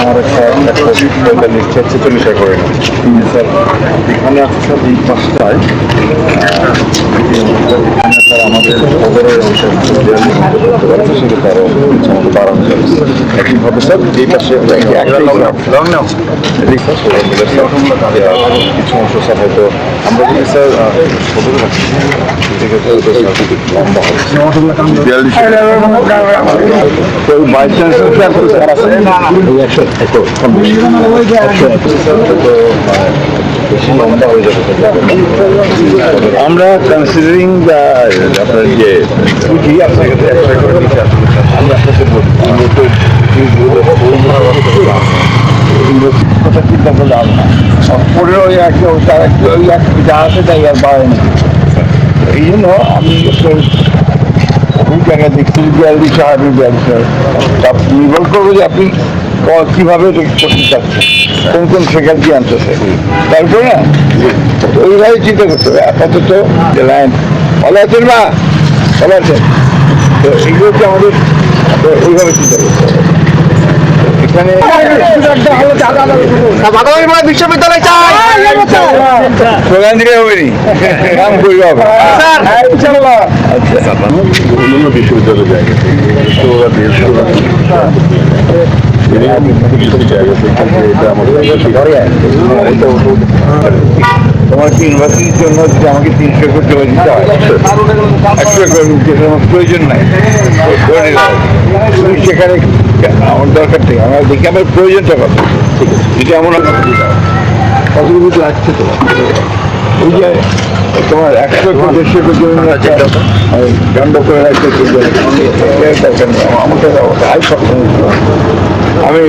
আমার একটা 145 করে না স্যার। এখানে আছে স্যার এই পাশটায় স্যার আমাদের খবরের অংশে সেটা আরও আমাদের বাড়ানো যাবে। একইভাবে স্যার এই পাশে কিছু অংশ স্যার হয়তো আমরা যদি স্যার লম্বা হবে বাই চান্স আমরা কনসিডারিং আপনার যে পুঁজি আপনার কাছে 100 একর নিচে আসলে আমি আপনাকে কথা চিন্তা করলে হবে না। 15 তার ওই এক যা আছে তাই আর বাড়েনি। এই জন্য আমি ওই জায়গায় দেখছি 42 সব নির্ভর করবো যে আপনি কিভাবে করতে চাচ্ছেন, কোন কোন ফ্যাকাল্টি আনতেছে, তারপরে না ওইভাবে চিন্তা করতে হবে। আপাতত যে লাইন ভালো আছেন বা ভালো আছেন, তো এইগুলোকে আমাদের ওইভাবে চিন্তা করতে হবে। এখানে বিশ্ববিদ্যালয় চাই প্রধান দিকে হবে নি কাম করবে হবে বিশ্ববিদ্যালয় জায়গা তোমার ইউনিভার্সিটির জন্য যদি আমাকে 300 একর জমা দিতে হয়, 100 একর প্রয়োজন নাই, সেখানে আমার দরকার থেকে আমরা দেখি আমার প্রয়োজনটা কত, যদি এমন কতগুলো লাগছে তো ওই যে তোমার 100 একর 150 একর জমি দণ্ড করে রাখতে দরকার নেই। আমার আমি